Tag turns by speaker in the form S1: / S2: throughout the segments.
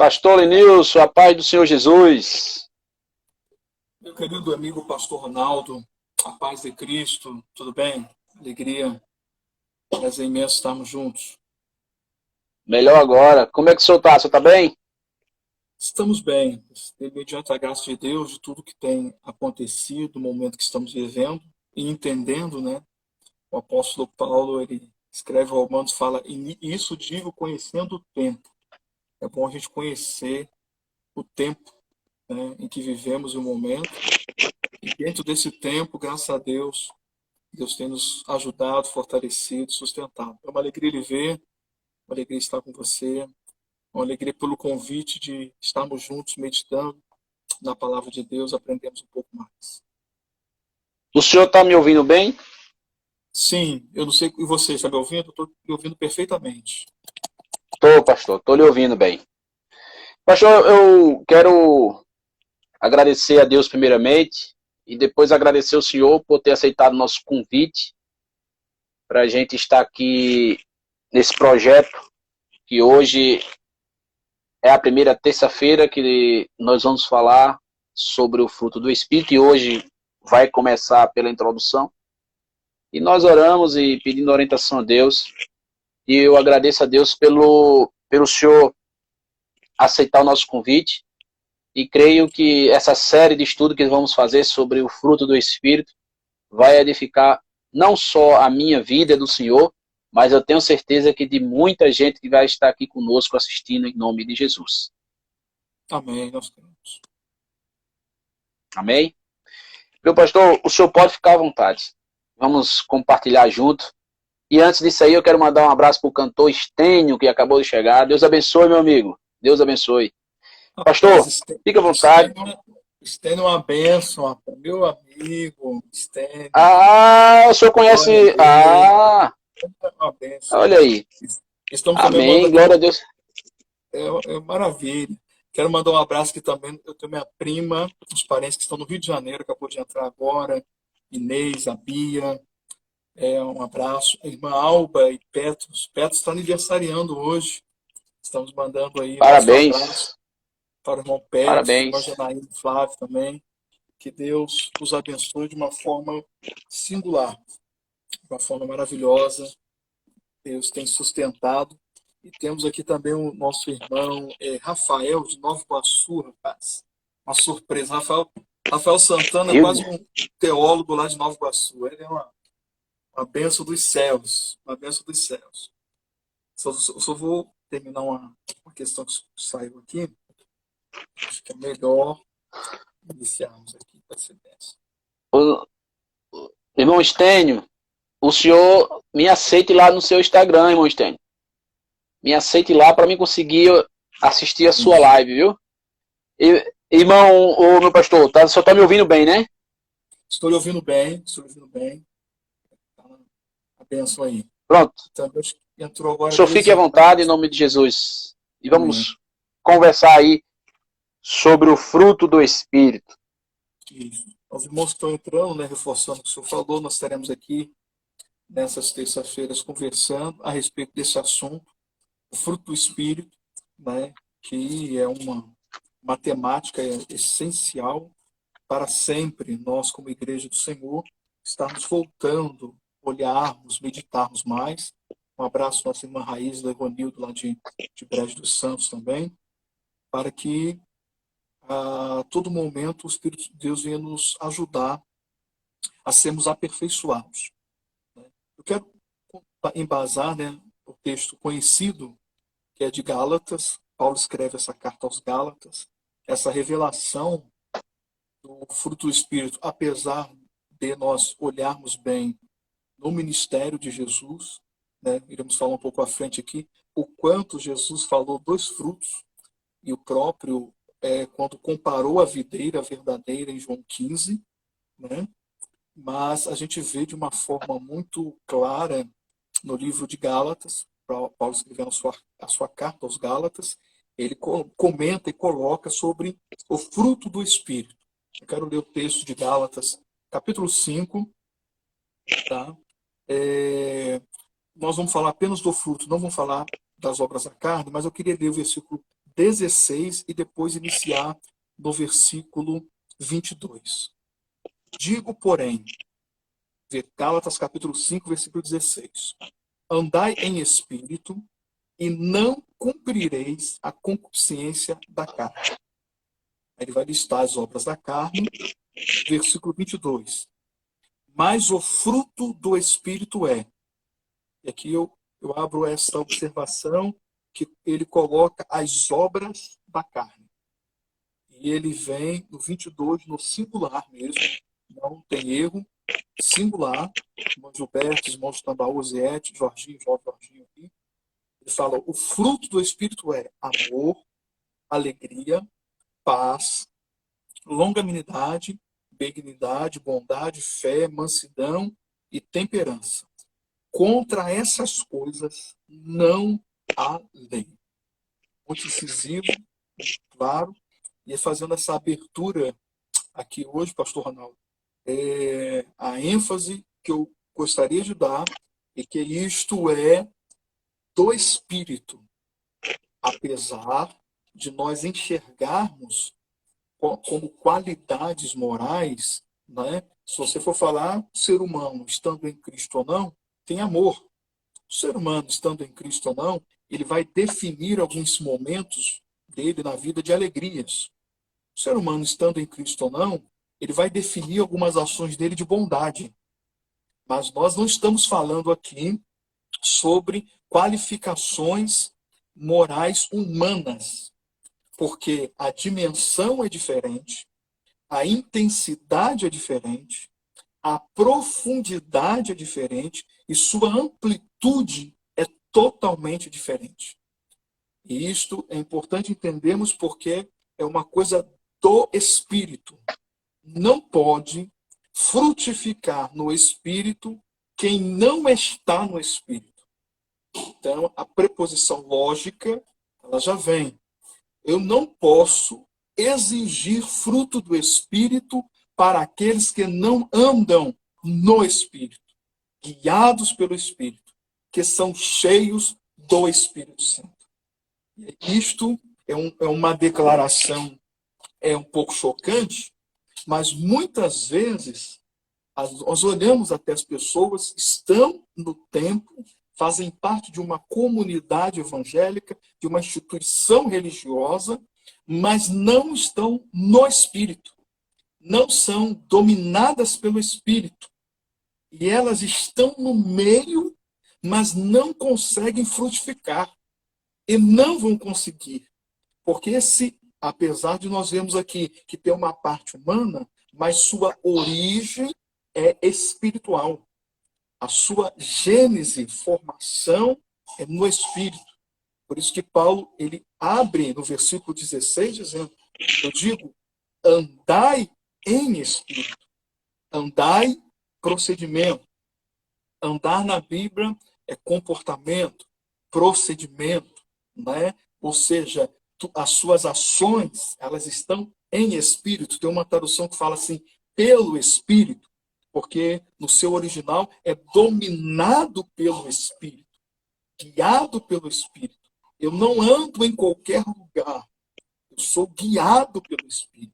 S1: Pastor Lenilson, a paz do Senhor Jesus.
S2: Meu querido amigo Pastor Ronaldo, a paz de Cristo, tudo bem? Alegria, prazer imenso estarmos juntos.
S1: Melhor agora. Como é que o senhor está? O senhor está bem?
S2: Estamos bem, mediante a graça de Deus, de tudo que tem acontecido, no momento que estamos vivendo e entendendo, né? O apóstolo Paulo, ele escreve aos Romanos, fala, e isso digo conhecendo o tempo. É bom a gente conhecer o tempo, né, em que vivemos o momento. E dentro desse tempo, graças a Deus, Deus tem nos ajudado, fortalecido, sustentado. É uma alegria lhe ver, uma alegria estar com você, uma alegria pelo convite de estarmos juntos meditando na palavra de Deus, aprendemos um pouco mais.
S1: O senhor está me ouvindo bem?
S2: Sim, eu não sei, e você está me ouvindo? Estou me ouvindo perfeitamente.
S1: Estou, pastor. Estou lhe ouvindo bem. Pastor, eu quero agradecer a Deus primeiramente e depois agradecer ao senhor por ter aceitado o nosso convite para a gente estar aqui nesse projeto que hoje é a primeira terça-feira que nós vamos falar sobre o fruto do Espírito e hoje vai começar pela introdução. E nós oramos e pedindo orientação a Deus. E eu agradeço a Deus pelo senhor aceitar o nosso convite. E creio que essa série de estudo que vamos fazer sobre o fruto do Espírito vai edificar não só a minha vida do Senhor, mas eu tenho certeza que de muita gente que vai estar aqui conosco assistindo em nome de Jesus.
S2: Amém, nós queremos.
S1: Amém? Meu pastor, o senhor pode ficar à vontade. Vamos compartilhar junto. E antes disso aí, eu quero mandar um abraço para o cantor Estênio, que acabou de chegar. Deus abençoe, meu amigo. Deus abençoe.
S2: Rapaz,
S1: Pastor, fique à vontade.
S2: Stênio é uma bênção, rapaz. Meu amigo, Stênio,
S1: Ah, o senhor
S2: glória a
S1: conhece.
S2: Deus,
S1: Ah,
S2: é uma bênção.
S1: olha aí.
S2: Estamos comemorando
S1: Amém,
S2: aqui,
S1: glória a Deus.
S2: é maravilha. Quero mandar um abraço aqui também. Eu tenho minha prima, os parentes que estão no Rio de Janeiro, acabou de entrar agora. Inês, a Bia, um abraço. A irmã Alba e Petros. Petros está aniversariando hoje. Estamos mandando aí o nosso abraço
S1: Parabéns.
S2: para o irmão Petros, irmã
S1: Parabéns.
S2: Janaína e Flávio também. Que Deus os abençoe de uma forma singular, de uma forma maravilhosa. Deus tem sustentado. E temos aqui também o nosso irmão Rafael, de Nova Iguaçu, rapaz. Uma surpresa. Rafael Santana é
S1: Rio
S2: quase
S1: de...
S2: um teólogo lá de Nova Iguaçu. Ele é uma bênção dos céus. Uma bênção dos céus. Só vou terminar uma questão que saiu aqui. Acho que é melhor iniciarmos aqui. Vai ser dessa.
S1: O... Irmão Estênio, o senhor me aceite lá no seu Instagram, irmão Estênio. Me aceite lá para mim conseguir assistir a sua
S2: Isso.
S1: live, viu? Irmão, o meu pastor, tá, só tá me ouvindo bem, né?
S2: Estou lhe ouvindo bem, estou lhe ouvindo bem. Tá, a bênção aí.
S1: Pronto.
S2: Também entrou
S1: O
S2: agora
S1: senhor fique à
S2: Glesiane.
S1: vontade em nome de Jesus. E
S2: Amém.
S1: vamos conversar aí sobre o fruto do Espírito.
S2: Isso. Os irmãos que estão entrando, né, reforçando o que o senhor falou, nós estaremos aqui nessas terças-feiras conversando a respeito desse assunto, o fruto do Espírito, né, que é uma temática essencial para sempre nós, como Igreja do Senhor, estarmos voltando, olharmos, meditarmos mais. Um abraço à nossa irmã Raiz, da Ivonildo, lá de Brejo dos Santos também, para que a todo momento o Espírito de Deus venha nos ajudar a sermos aperfeiçoados. Eu quero embasar, né, o texto conhecido, que é de Gálatas. Paulo escreve essa carta aos Gálatas, essa revelação do fruto do Espírito, apesar de nós olharmos bem no ministério de Jesus, né, iremos falar um pouco à frente aqui, o quanto Jesus falou dos frutos, e o próprio, quando comparou a videira verdadeira em João 15, né, mas a gente vê de uma forma muito clara no livro de Gálatas, Paulo escrevendo a sua carta aos Gálatas, ele comenta e coloca sobre o fruto do Espírito. Eu quero ler o texto de Gálatas, capítulo 5, tá? Nós vamos falar apenas do fruto, não vamos falar das obras da carne, mas eu queria ler o versículo 16 e depois iniciar no versículo 22. Digo, porém, Gálatas capítulo 5, versículo 16. Andai em espírito e não cumprireis a concupiscência da carne. Ele vai listar as obras da carne, versículo 22. Mas o fruto do Espírito é. E aqui eu abro essa observação, que ele coloca as obras da carne. E ele vem no 22, no singular mesmo, não tem erro, singular. Irmão Gilberto, irmão Tambaú, Ziete, Jorginho aqui. Ele fala, o fruto do Espírito é amor, alegria, paz, longanimidade, benignidade, bondade, fé, mansidão e temperança. Contra essas coisas não há lei. Muito incisivo, claro, e fazendo essa abertura aqui hoje, pastor Ronaldo, a ênfase que eu gostaria de dar é que isto é do Espírito, apesar de nós enxergarmos como qualidades morais, né? Se você for falar, o ser humano estando em Cristo ou não, tem amor. O ser humano estando em Cristo ou não, ele vai definir alguns momentos dele na vida de alegrias. O ser humano estando em Cristo ou não, ele vai definir algumas ações dele de bondade. Mas nós não estamos falando aqui sobre qualificações morais humanas, porque a dimensão é diferente, a intensidade é diferente, a profundidade é diferente e sua amplitude é totalmente diferente. E isto é importante entendermos porque é uma coisa do Espírito. Não pode frutificar no Espírito quem não está no Espírito. Então, a preposição lógica, ela já vem. Eu não posso exigir fruto do Espírito para aqueles que não andam no Espírito, guiados pelo Espírito, que são cheios do Espírito Santo. Isto é uma declaração um pouco chocante, mas muitas vezes nós olhamos até as pessoas, estão no templo, fazem parte de uma comunidade evangélica, de uma instituição religiosa, mas não estão no Espírito. Não são dominadas pelo Espírito. E elas estão no meio, mas não conseguem frutificar. E não vão conseguir. Porque apesar de nós vermos aqui que tem uma parte humana, mas sua origem é espiritual. A sua gênese, formação é no Espírito. Por isso que Paulo ele abre no versículo 16 dizendo, eu digo, andai em Espírito. Andai, procedimento. Andar na Bíblia é comportamento, procedimento, né? Ou seja, as suas ações, elas estão em Espírito. Tem uma tradução que fala assim, pelo Espírito, porque no seu original é dominado pelo Espírito, guiado pelo Espírito. Eu não ando em qualquer lugar. Eu sou guiado pelo Espírito.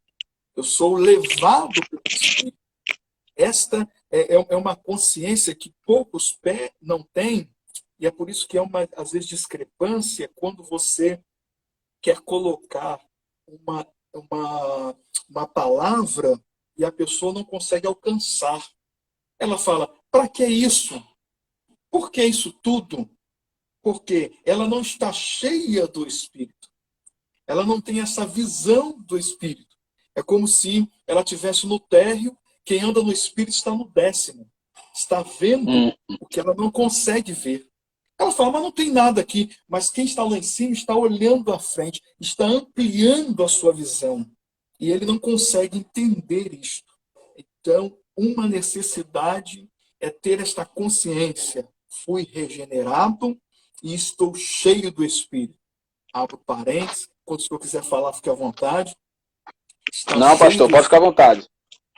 S2: Eu sou levado pelo Espírito. Esta é uma consciência que poucos não têm, e é por isso que é às vezes, discrepância quando você quer colocar uma palavra e a pessoa não consegue alcançar. Ela fala, para que isso? Por que isso tudo? Porque ela não está cheia do Espírito. Ela não tem essa visão do Espírito. É como se ela estivesse no térreo, quem anda no Espírito está no 10º. Está vendo o que ela não consegue ver. Ela fala, mas não tem nada aqui. Mas quem está lá em cima está olhando à frente, está ampliando a sua visão. E ele não consegue entender isto. Então, uma necessidade é ter esta consciência. Fui regenerado e estou cheio do Espírito. Abro parênteses. Quando o senhor quiser falar, fique à vontade.
S1: Não, pastor, pode ficar à vontade.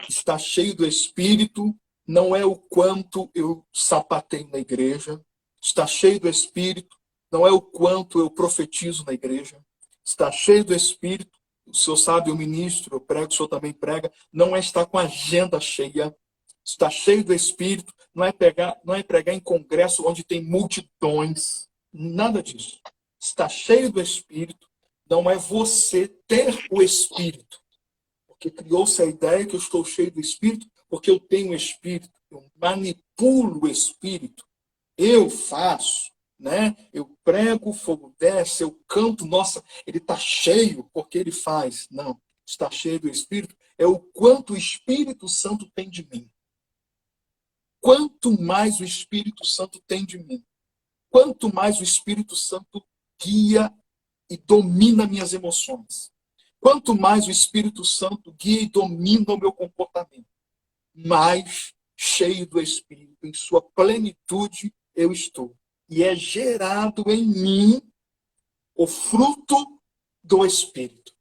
S2: Está cheio do Espírito. Não é o quanto eu sapateio na igreja. Está cheio do Espírito. Não é o quanto eu profetizo na igreja. Estar cheio do Espírito, o senhor sabe, eu ministro, eu prego, o senhor também prega, não é estar com a agenda cheia. Estar cheio do Espírito não é pregar em congresso onde tem multidões, nada disso. Estar cheio do Espírito não é você ter o Espírito, porque criou-se a ideia que eu estou cheio do Espírito porque eu tenho o Espírito, eu manipulo o Espírito, eu faço, né? Eu prego, o fogo desce, eu canto, nossa, ele está cheio porque ele faz. Não, está cheio do Espírito é o quanto o Espírito Santo tem de mim. Quanto mais o Espírito Santo tem de mim, quanto mais o Espírito Santo guia e domina minhas emoções, quanto mais o Espírito Santo guia e domina o meu comportamento, mais cheio do Espírito, em sua plenitude eu estou. E é gerado em mim o fruto do Espírito.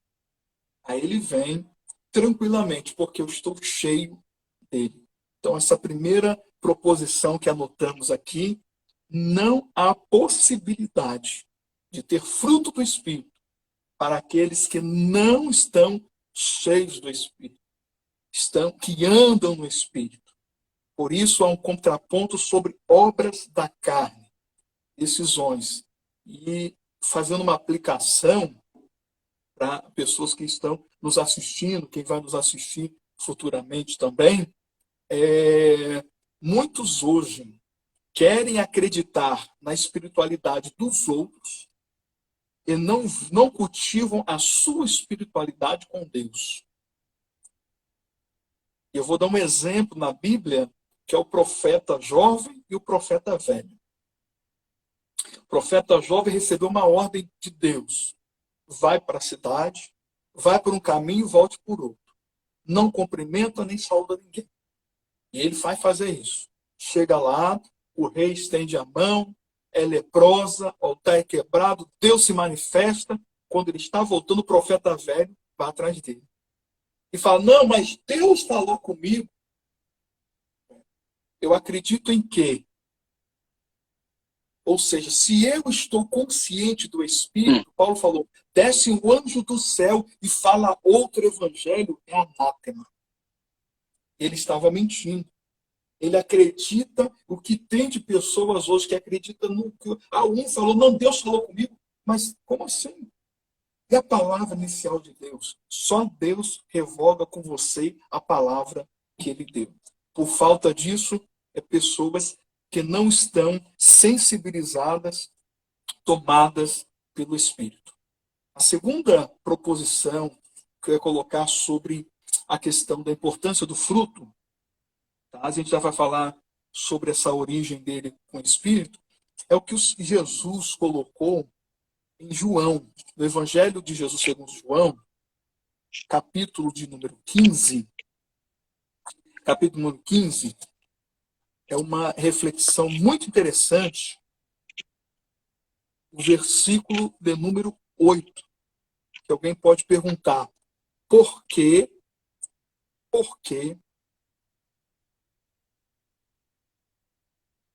S2: Aí ele vem tranquilamente, porque eu estou cheio dele. Então, essa primeira proposição que anotamos aqui, não há possibilidade de ter fruto do Espírito para aqueles que não estão cheios do Espírito, que andam no Espírito. Por isso, há um contraponto sobre obras da carne, decisões. E fazendo uma aplicação para pessoas que estão nos assistindo, quem vai nos assistir futuramente também, muitos hoje querem acreditar na espiritualidade dos outros e não cultivam a sua espiritualidade com Deus. Eu vou dar um exemplo na Bíblia, que é o profeta jovem e o profeta velho. O profeta jovem recebeu uma ordem de Deus. Vai para a cidade, vai por um caminho e volte por outro. Não cumprimenta nem saúda ninguém. E ele vai fazer isso. Chega lá, o rei estende a mão, é leprosa, o altar é quebrado, Deus se manifesta. Quando ele está voltando, o profeta velho vai atrás dele. E fala, não, mas Deus falou comigo. Eu acredito em quê? Ou seja, se eu estou consciente do Espírito, Paulo falou, desce um anjo do céu e fala outro evangelho, é anátema. Ele estava mentindo. Ele acredita o que tem de pessoas hoje que acreditam no que... um falou, não, Deus falou comigo. Mas como assim? E a palavra inicial de Deus? Só Deus revoga com você a palavra que ele deu. Por falta disso, pessoas que não estão sensibilizadas, tomadas pelo Espírito. A segunda proposição que eu ia colocar sobre a questão da importância do fruto, tá? A gente já vai falar sobre essa origem dele com o Espírito, é o que Jesus colocou em João, no Evangelho de Jesus segundo João, capítulo de número 15. Capítulo número 15 é uma reflexão muito interessante, o versículo de número 8, que alguém pode perguntar, por que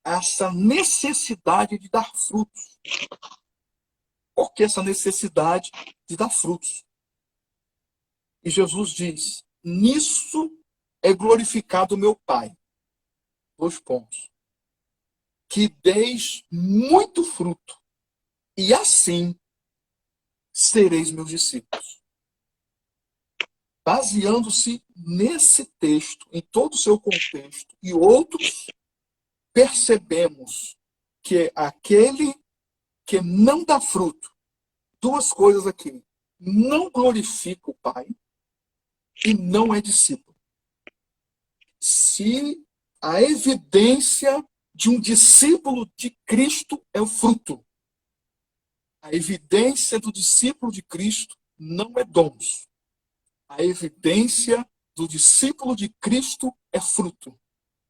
S2: essa necessidade de dar frutos? Por que essa necessidade de dar frutos? E Jesus diz, nisso é glorificado o meu Pai. 2 pontos. Que deis muito fruto, e assim sereis meus discípulos. Baseando-se nesse texto, em todo o seu contexto, e outros, percebemos que aquele que não dá fruto, 2 coisas aqui, não glorifica o Pai e não é discípulo. Se a evidência de um discípulo de Cristo é o fruto, a evidência do discípulo de Cristo não é dons. A evidência do discípulo de Cristo é fruto.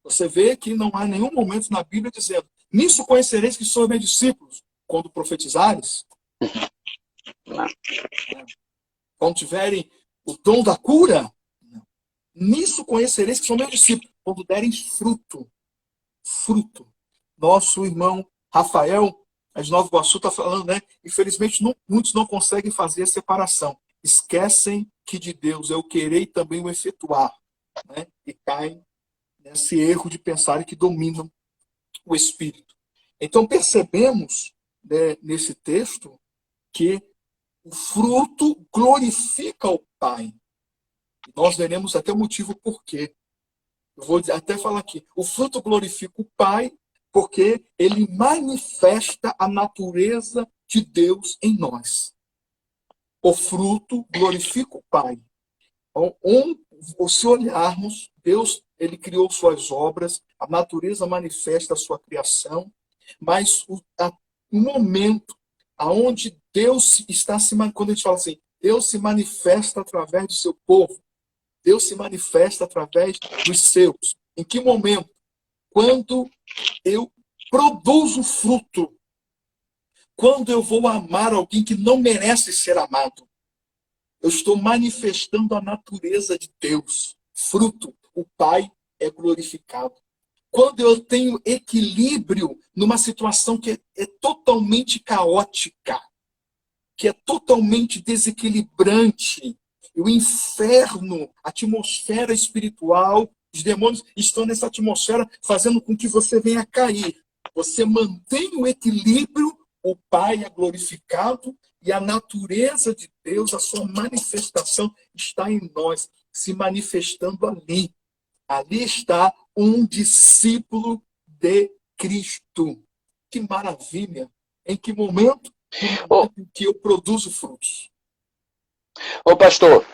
S2: Você vê que não há nenhum momento na Bíblia dizendo, nisso conhecereis que sois meus discípulos, quando profetizares. Quando tiverem o dom da cura, nisso conhecereis que são meus discípulos, quando derem fruto. Fruto. Nosso irmão Rafael Mas Nova Iguaçu está falando, né? Infelizmente, muitos não conseguem fazer a separação. Esquecem que de Deus é o querer e também o efetuar, né? E caem nesse erro de pensar que dominam o Espírito. Então, percebemos, né, nesse texto que o fruto glorifica o Pai. Nós veremos até o motivo por quê. Eu vou até falar aqui. O fruto glorifica o Pai porque ele manifesta a natureza de Deus em nós. O fruto glorifica o Pai. Então, se olharmos, Deus, ele criou suas obras, a natureza manifesta a sua criação, mas o momento aonde Deus está se manifestando, quando a gente fala assim, Deus se manifesta através do seu povo, Deus se manifesta através dos seus. Em que momento? Quando eu produzo fruto. Quando eu vou amar alguém que não merece ser amado. Eu estou manifestando a natureza de Deus. Fruto. O Pai é glorificado. Quando eu tenho equilíbrio numa situação que é totalmente caótica, que é totalmente desequilibrante, e o inferno, a atmosfera espiritual, os demônios estão nessa atmosfera fazendo com que você venha a cair. Você mantém o equilíbrio, o Pai é glorificado e a natureza de Deus, a sua manifestação está em nós, se manifestando ali. Ali está um discípulo de Cristo. Que maravilha! Em que momento? No
S1: Ô,
S2: momento em que eu produzo frutos.
S1: ô pastor,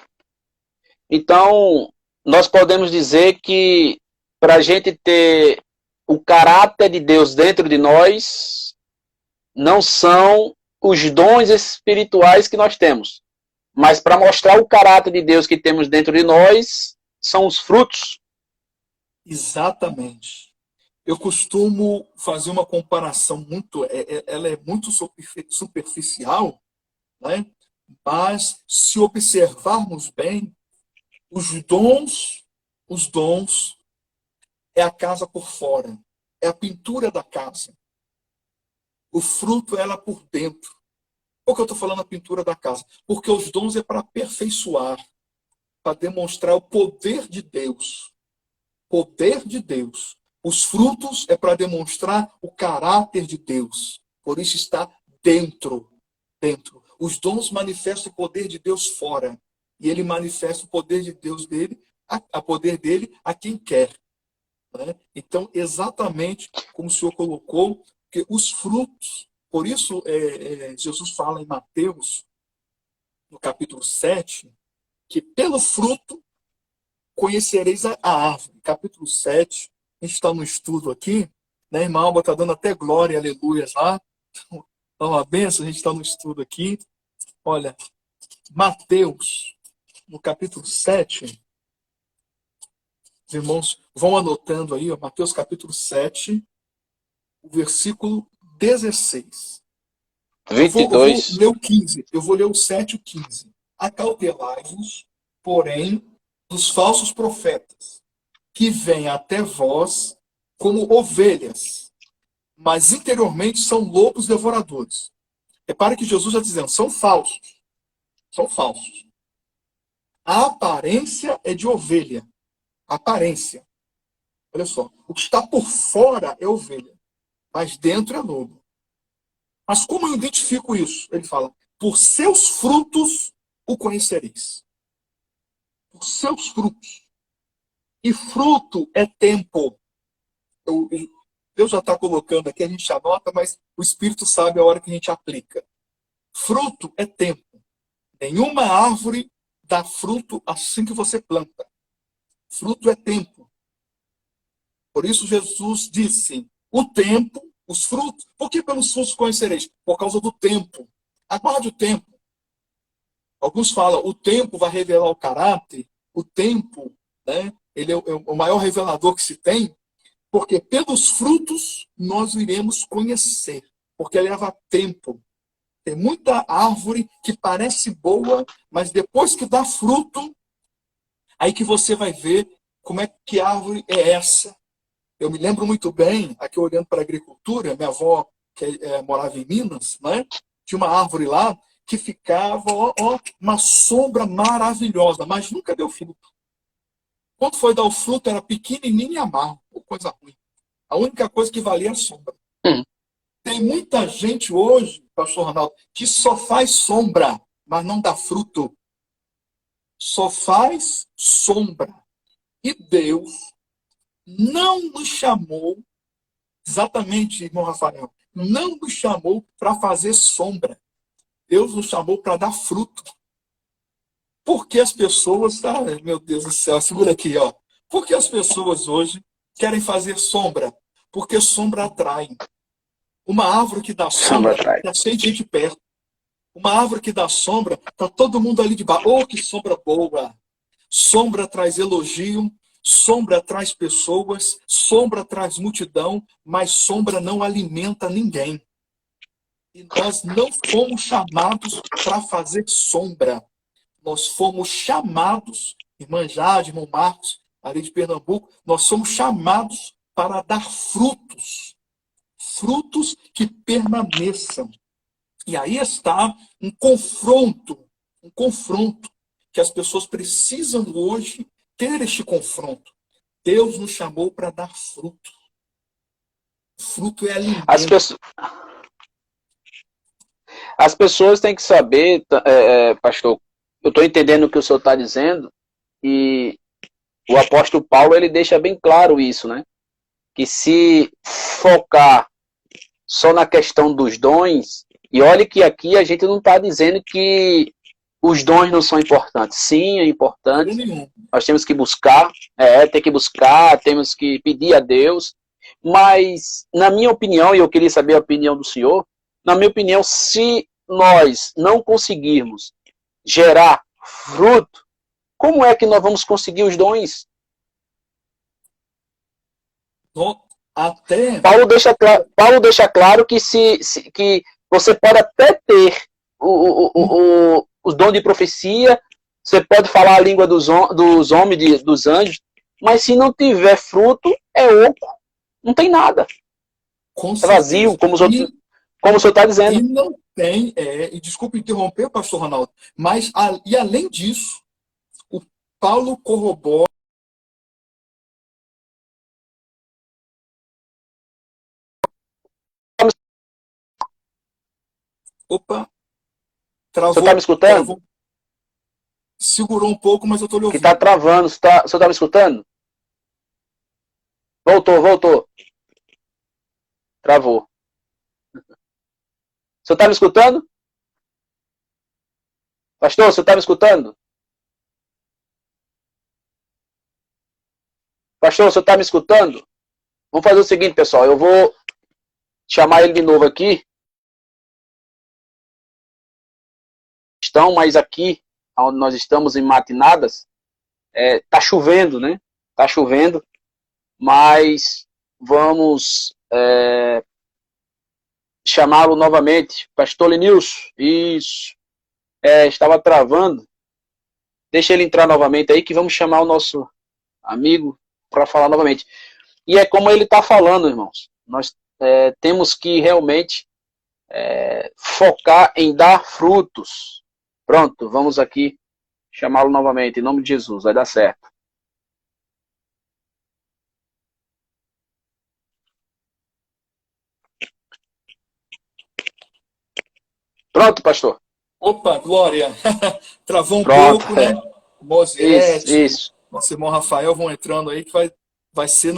S1: então nós podemos dizer que para a gente ter o caráter de Deus dentro de nós, não são os dons espirituais que nós temos, mas para mostrar o caráter de Deus que temos dentro de nós, são os frutos.
S2: Exatamente. Eu costumo fazer uma comparação ela é muito superficial, né? Mas se observarmos bem, os dons é a casa por fora, é a pintura da casa. O fruto é ela por dentro. Por que eu estou falando a pintura da casa? Porque os dons é para aperfeiçoar, para demonstrar o poder de Deus. Poder de Deus. Os frutos é para demonstrar o caráter de Deus. Por isso está dentro. Dentro. Os dons manifestam o poder de Deus fora. E ele manifesta o poder de Deus dele, a poder dele a quem quer. Né? Então, exatamente como o Senhor colocou, que os frutos, por isso Jesus fala em Mateus, no capítulo 7, que pelo fruto conhecereis a árvore. Capítulo 7, a gente está no estudo aqui, né, irmã Alba está dando até glória, aleluias lá. Então, uma benção, a gente está no estudo aqui. Olha, Mateus, no capítulo 7, os irmãos vão anotando aí, ó, Mateus capítulo 7, o versículo 16. Eu vou
S1: 22.
S2: ler o 15, eu vou ler o 7 e o 15. Acautelai-vos, porém, dos falsos profetas, que vêm até vós como ovelhas, mas interiormente são lobos devoradores. Repare que Jesus está dizendo, são falsos. São falsos. A aparência é de ovelha. A aparência. Olha só, o que está por fora é ovelha, mas dentro é lobo. Mas como eu identifico isso? Ele fala, por seus frutos o conhecereis. Por seus frutos. E fruto é tempo. Deus já está colocando aqui, a gente anota, mas o Espírito sabe a hora que a gente aplica. Fruto é tempo. Nenhuma árvore dá fruto assim que você planta. Fruto é tempo. Por isso Jesus disse, o tempo, os frutos, por que pelos frutos conhecereis? Por causa do tempo. Aguarde o tempo. Alguns falam, o tempo vai revelar o caráter, o tempo, né, ele é o maior revelador que se tem, porque pelos frutos nós iremos conhecer, porque leva tempo. Tem muita árvore que parece boa, mas depois que dá fruto, aí que você vai ver como é que árvore é essa. Eu me lembro muito bem, aqui olhando para a agricultura, minha avó que morava em Minas, né? Tinha uma árvore lá que ficava, uma sombra maravilhosa, mas nunca deu fruto. Quando foi dar o fruto, era pequenininho e amargo, coisa ruim. A única coisa que valia é a sombra.
S1: Hum.
S2: Tem muita gente hoje, pastor Ronaldo, que só faz sombra, mas não dá fruto. Só faz sombra. E Deus não nos chamou, exatamente, irmão Rafael, não nos chamou para fazer sombra. Deus nos chamou para dar fruto. Porque as pessoas, meu Deus do céu, segura aqui, ó. Porque as pessoas hoje querem fazer sombra? Porque sombra atrai. Uma árvore que dá
S1: Sombra
S2: sombra,
S1: atrás.
S2: está cheio de gente perto. Uma árvore que dá sombra, está todo mundo ali de baixo. Oh, que sombra boa! Sombra traz elogio, sombra traz pessoas, sombra traz multidão, mas sombra não alimenta ninguém. E nós não fomos chamados para fazer sombra. Nós fomos chamados, irmã Jade, irmão Marcos, ali de Pernambuco, nós somos chamados para dar frutos. Frutos que permaneçam. E aí está um confronto que as pessoas precisam hoje ter este confronto. Deus nos chamou para dar fruto. Fruto é alimento.
S1: As pessoas têm que saber, pastor, eu estou entendendo o que o senhor está dizendo, e o apóstolo Paulo ele deixa bem claro isso, né? Que se focar só na questão dos dons, e olhe que aqui a gente não está dizendo que os dons não são importantes. Sim, é importante. Nós temos que buscar, temos que pedir a Deus. Mas, na minha opinião, e eu queria saber a opinião do senhor, na minha opinião, se nós não conseguirmos gerar fruto, como é que nós vamos conseguir os dons? Paulo deixa claro que, que você pode até ter os dons de profecia, você pode falar a língua dos homens, dos anjos, mas se não tiver fruto, é oco. Não tem nada. É vazio, como o senhor está dizendo.
S2: E não tem, e desculpe interromper, pastor Ronaldo, mas, e além disso, o Paulo corrobora. Opa, travou. Você
S1: está me escutando?
S2: Travou. Segurou um pouco, mas eu estou lhe ouvindo.
S1: Que está travando. Você está me escutando? Voltou. Travou. Você está me escutando? Pastor, você está me escutando? Pastor, você está me escutando? Vamos fazer o seguinte, pessoal. Eu vou chamar ele de novo aqui. Mas aqui, onde nós estamos em Matinadas, tá chovendo, né? Tá chovendo, mas vamos chamá-lo novamente. Pastor Lenilson, isso. Estava travando. Deixa ele entrar novamente aí, que vamos chamar o nosso amigo para falar novamente. E é como ele está falando, irmãos. Nós temos que realmente focar em dar frutos. Pronto, vamos aqui chamá-lo novamente, em nome de Jesus, vai dar certo. Pronto, pastor.
S2: Opa, glória. Travou um pouco, né? Mosiete,
S1: isso.
S2: Nosso irmão Rafael vão entrando aí, que vai ser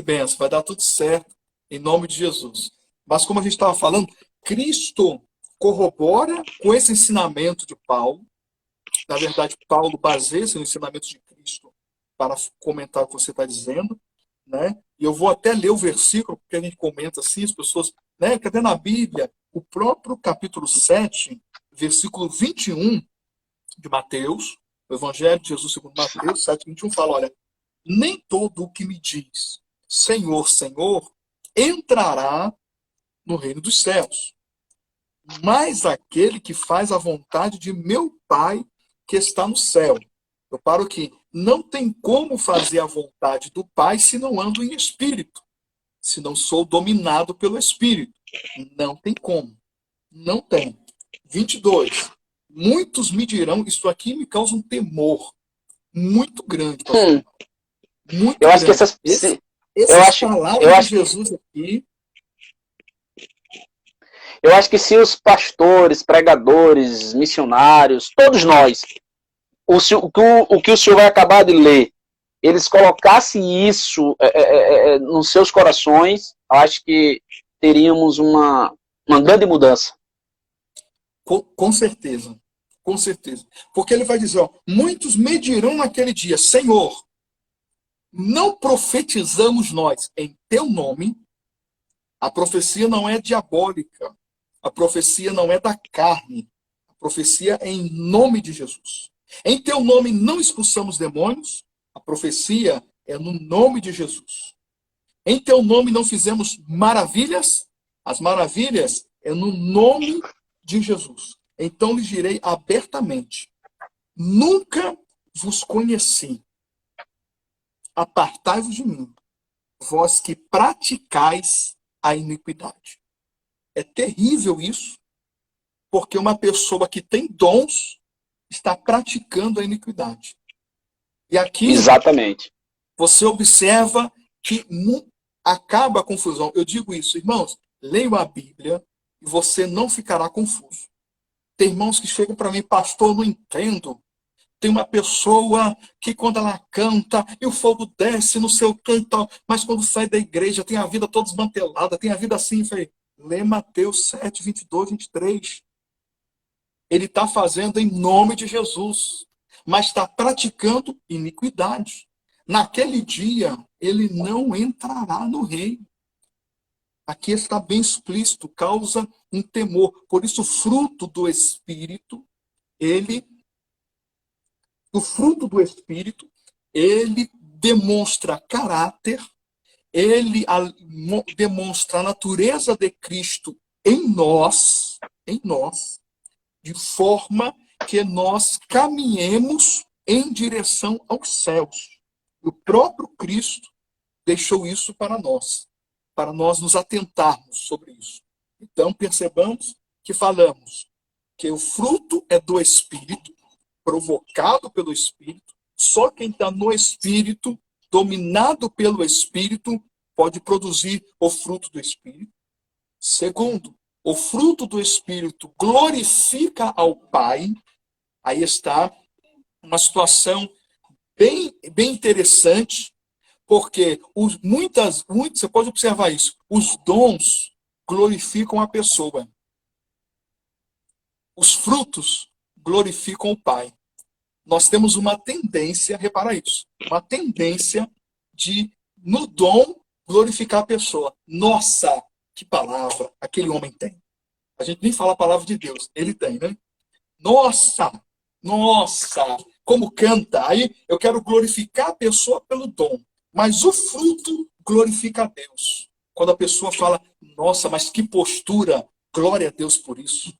S2: benção, vai dar tudo certo, em nome de Jesus. Mas como a gente estava falando, Cristo corrobora com esse ensinamento de Paulo. Na verdade, Paulo baseia seu ensinamento de Cristo para comentar o que você está dizendo, né? E eu vou até ler o versículo, porque a gente comenta assim, as pessoas, né? Cadê na Bíblia? O próprio capítulo 7, versículo 21 de Mateus, o Evangelho de Jesus segundo Mateus 7, 21, fala, olha, nem todo o que me diz Senhor, Senhor, entrará no reino dos céus, mas aquele que faz a vontade de meu Pai que está no céu. Eu paro aqui. Não tem como fazer a vontade do Pai se não ando em espírito. se não sou dominado pelo Espírito. Não tem como. Não tem. 22. Muitos me dirão, isso aqui me causa um temor muito grande, pastor. Muito
S1: Eu acho que
S2: grande.
S1: eu
S2: Essas
S1: acho,
S2: palavras
S1: eu
S2: de
S1: acho,
S2: Jesus aqui,
S1: eu acho que se os pastores, pregadores, missionários, todos nós, o que o senhor vai acabar de ler, eles colocassem isso nos seus corações, acho que teríamos uma grande mudança.
S2: com certeza. Com certeza. Porque ele vai dizer, ó, muitos me dirão naquele dia, Senhor, não profetizamos nós em teu nome? A profecia não é diabólica. A profecia não é da carne. A profecia é em nome de Jesus. Em teu nome não expulsamos demônios. A profecia é no nome de Jesus. Em teu nome não fizemos maravilhas. As maravilhas é no nome de Jesus. Então lhes direi abertamente: nunca vos conheci. Apartai-vos de mim, vós que praticais a iniquidade. É terrível isso, porque uma pessoa que tem dons está praticando a iniquidade. E aqui
S1: Exatamente.
S2: você observa que não acaba a confusão. Eu digo isso, irmãos, leiam a Bíblia e você não ficará confuso. Tem irmãos que chegam para mim, pastor, não entendo. Tem uma pessoa que quando ela canta e o fogo desce, não sei o que e tal, mas quando sai da igreja tem a vida toda desmantelada, tem a vida assim, falei, lê Mateus 7, 22, 23. Ele está fazendo em nome de Jesus, mas está praticando iniquidade. Naquele dia, ele não entrará no reino. Aqui está bem explícito, causa um temor. Por isso, o fruto do Espírito, o fruto do Espírito, ele demonstra caráter, ele demonstra a natureza de Cristo em nós, de forma que nós caminhemos em direção aos céus. O próprio Cristo deixou isso para nós nos atentarmos sobre isso. Então, percebamos que falamos que o fruto é do Espírito, provocado pelo Espírito, só quem está no Espírito, dominado pelo Espírito, pode produzir o fruto do Espírito. Segundo, o fruto do Espírito glorifica ao Pai. Aí está uma situação bem interessante, porque você pode observar isso, os dons glorificam a pessoa. Os frutos glorificam o Pai. Nós temos uma tendência, repara isso, uma tendência de, no dom, glorificar a pessoa. Nossa, que palavra aquele homem tem. A gente nem fala a palavra de Deus, ele tem, né? Nossa, como canta. Aí eu quero glorificar a pessoa pelo dom, mas o fruto glorifica a Deus. Quando a pessoa fala, nossa, mas que postura, glória a Deus por isso.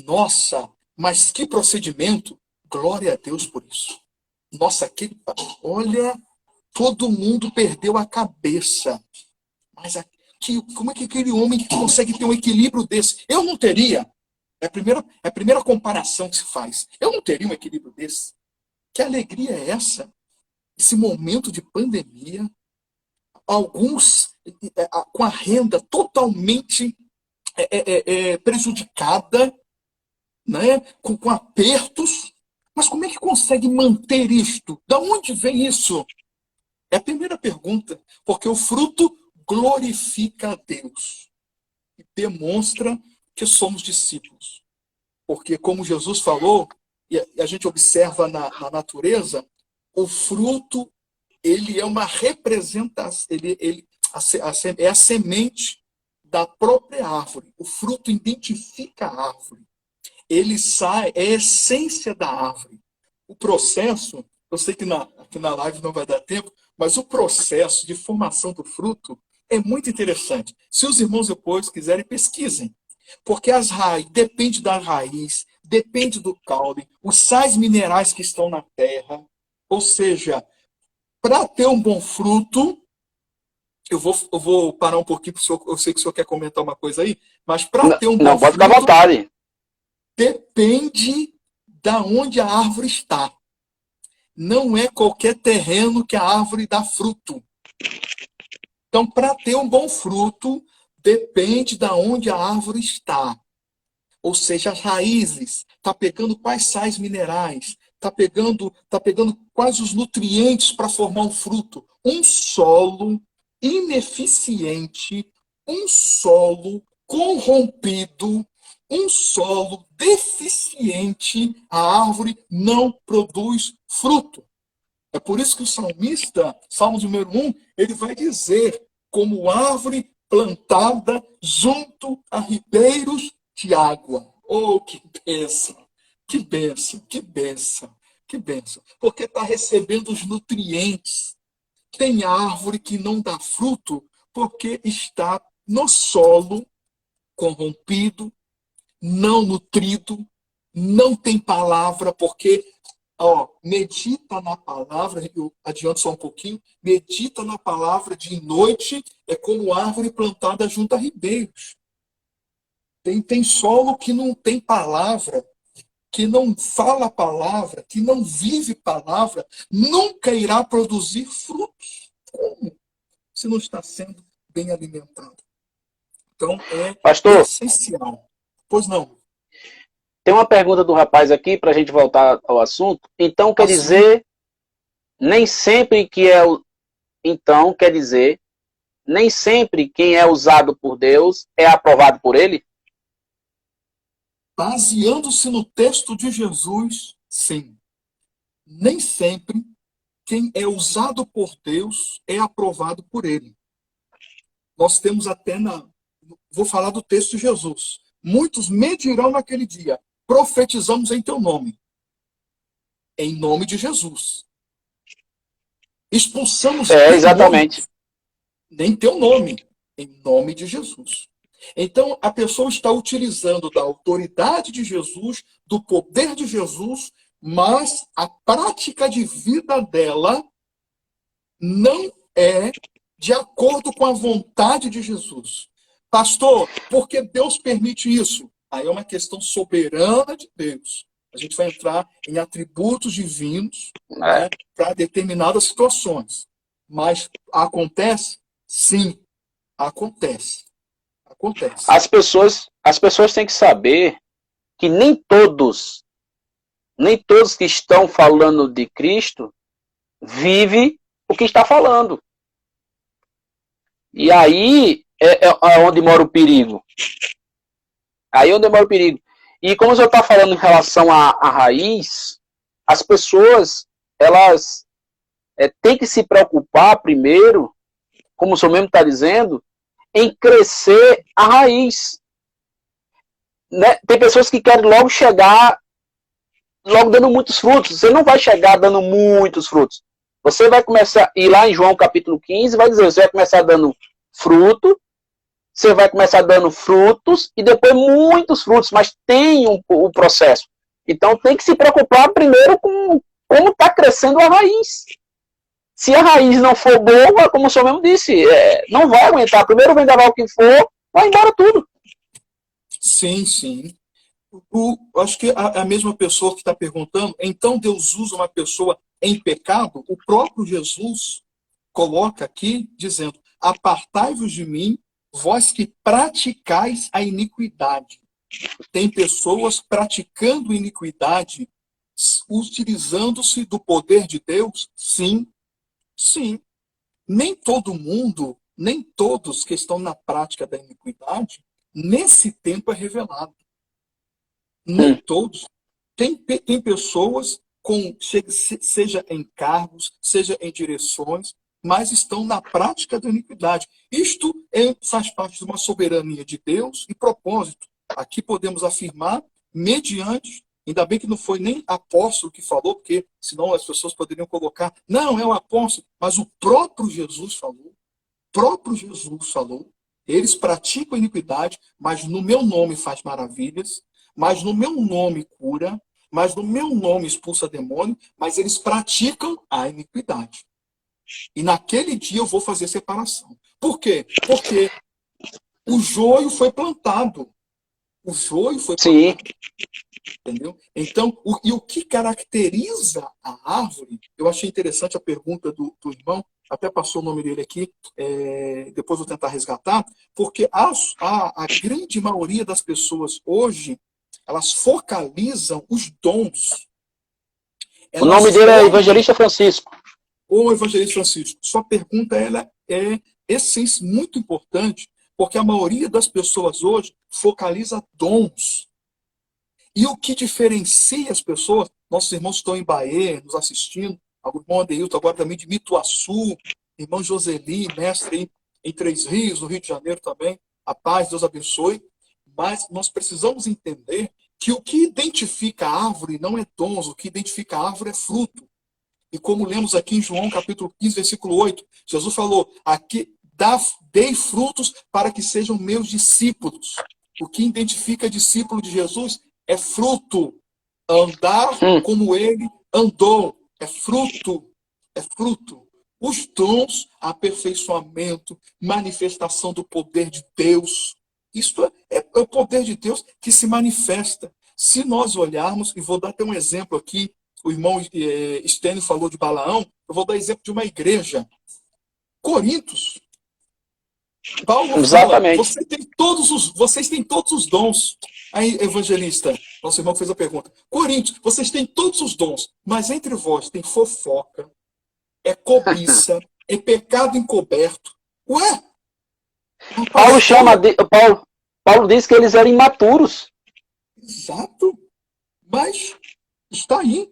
S2: Nossa, mas que procedimento, glória a Deus por isso. Nossa, olha, todo mundo perdeu a cabeça. Mas como é que aquele homem consegue ter um equilíbrio desse? Eu não teria. É a primeira comparação que se faz. Eu não teria um equilíbrio desse. Que alegria é essa? Esse momento de pandemia, alguns com a renda totalmente prejudicada, né? com apertos. Mas como é que consegue manter isto? Da onde vem isso? É a primeira pergunta. Porque o fruto glorifica a Deus e demonstra que somos discípulos. Porque, como Jesus falou, e a gente observa na natureza, o fruto ele é uma representação, é a semente da própria árvore. O fruto identifica a árvore. Ele sai, é a essência da árvore. O processo, eu sei que aqui na live não vai dar tempo, mas o processo de formação do fruto é muito interessante. Se os irmãos depois quiserem, pesquisem. Porque as raízes, depende da raiz, depende do caule, os sais minerais que estão na terra. Ou seja, para ter um bom fruto, eu vou parar um pouquinho, porque eu sei que o senhor quer comentar uma coisa aí, mas para ter um bom
S1: Não, pode ficar à
S2: fruto,
S1: vontade.
S2: depende da onde a árvore está. Não é qualquer terreno que a árvore dá fruto. Então, para ter um bom fruto, depende da onde a árvore está. Ou seja, as raízes, está pegando quais sais minerais, está pegando quais os nutrientes para formar um fruto. Um solo ineficiente, um solo corrompido, um solo deficiente, a árvore não produz fruto. É por isso que o salmista, Salmo número 1, ele vai dizer, como árvore plantada junto a ribeiros de água. Oh, que bênção, que bênção, que bênção, que bênção. Porque está recebendo os nutrientes. Tem árvore que não dá fruto porque está no solo corrompido, não nutrido, não tem palavra, porque medita na palavra, eu adianto só um pouquinho, medita na palavra de noite, é como árvore plantada junto a ribeiros. Tem solo que não tem palavra, que não fala palavra, que não vive palavra, nunca irá produzir frutos. Como? Se não está sendo bem alimentado. Então, é
S1: Pastor,
S2: essencial. Pois não.
S1: tem uma pergunta do rapaz aqui para a gente voltar ao assunto. Então quer
S2: Assim,
S1: dizer, nem sempre que é o. Então quer dizer, nem sempre quem é usado por Deus é aprovado por ele?
S2: baseando-se no texto de Jesus, sim. Nem sempre quem é usado por Deus é aprovado por ele. Nós temos até vou falar do texto de Jesus. Muitos me dirão naquele dia, profetizamos em teu nome. Em nome de Jesus. Expulsamos
S1: Exatamente.
S2: demônios. Nem teu nome. Em nome de Jesus. Então, a pessoa está utilizando da autoridade de Jesus, do poder de Jesus, mas a prática de vida dela não é de acordo com a vontade de Jesus. Pastor, por que Deus permite isso? Aí é uma questão soberana de Deus. A gente vai entrar em atributos divinos,
S1: É.
S2: né, para determinadas situações. Mas acontece? Sim, acontece. Acontece.
S1: As pessoas têm que saber que nem todos que estão falando de Cristo vivem o que está falando. E aí é onde mora o perigo. Aí é onde mora o perigo. E como eu estou falando em relação à raiz, as pessoas, elas têm que se preocupar primeiro, como o senhor mesmo está dizendo, em crescer a raiz. Né? Tem pessoas que querem logo chegar, logo dando muitos frutos. Você não vai chegar dando muitos frutos. Você vai começar, e lá em João capítulo 15, vai dizer, você vai começar dando fruto, você vai começar dando frutos, e depois muitos frutos, mas tem o processo. Então tem que se preocupar primeiro com como está crescendo a raiz. Se a raiz não for boa, como o senhor mesmo disse, não vai aguentar. Primeiro vendaval o que for, vai embora tudo.
S2: Sim, sim. Acho que a mesma pessoa que está perguntando, então Deus usa uma pessoa em pecado? O próprio Jesus coloca aqui, dizendo, apartai-vos de mim, vós que praticais a iniquidade. Tem pessoas praticando iniquidade, utilizando-se do poder de Deus? Sim, sim. Nem todo mundo, nem todos que estão na prática da iniquidade, nesse tempo é revelado. Nem todos. Tem pessoas, seja em cargos, seja em direções, mas estão na prática da iniquidade. Isto faz parte de uma soberania de Deus e propósito. Aqui podemos afirmar, mediante, ainda bem que não foi nem apóstolo que falou, porque senão as pessoas poderiam colocar, não, é o apóstolo, mas o próprio Jesus falou. Próprio Jesus falou. Eles praticam iniquidade, mas no meu nome faz maravilhas, mas no meu nome cura, mas no meu nome expulsa demônio, mas eles praticam a iniquidade. E naquele dia eu vou fazer separação. Por quê? Porque o joio foi plantado. O joio foi
S1: Sim.
S2: plantado. Entendeu? Então, e o que caracteriza a árvore? Eu achei interessante a pergunta do irmão, até passou o nome dele aqui, depois vou tentar resgatar, porque a grande maioria das pessoas hoje, elas focalizam os dons.
S1: O nome
S2: Elas
S1: dele é
S2: olham
S1: Evangelista Francisco.
S2: o Evangelista Francisco. Sua pergunta ela é muito importante, porque a maioria das pessoas hoje focaliza dons. E o que diferencia as pessoas, nossos irmãos estão em Bahia, nos assistindo, o irmão Adeilton agora também de Mituaçu, irmão Joseli, mestre em Três Rios, no Rio de Janeiro também, a paz, Deus abençoe. Mas nós precisamos entender que o que identifica a árvore não é dons, o que identifica a árvore é fruto. E como lemos aqui em João capítulo 15, versículo 8, Jesus falou, aqui, dei frutos para que sejam meus discípulos. O que identifica discípulo de Jesus é fruto. Andar como ele andou. É fruto. É fruto. Os dons, aperfeiçoamento, manifestação do poder de Deus. Isto é o poder de Deus que se manifesta. Se nós olharmos, e vou dar até um exemplo aqui, o irmão Stênio falou de Balaão, eu vou dar exemplo de uma igreja. Corintos. Paulo fala,
S1: Exatamente.
S2: vocês têm todos os dons. Aí, evangelista, nosso irmão fez a pergunta. Coríntios, vocês têm todos os dons, mas entre vós tem fofoca, é cobiça, é pecado encoberto. Ué, um
S1: Paulo chama
S2: pastor,
S1: de, Paulo diz que eles eram imaturos.
S2: exato, mas está aí.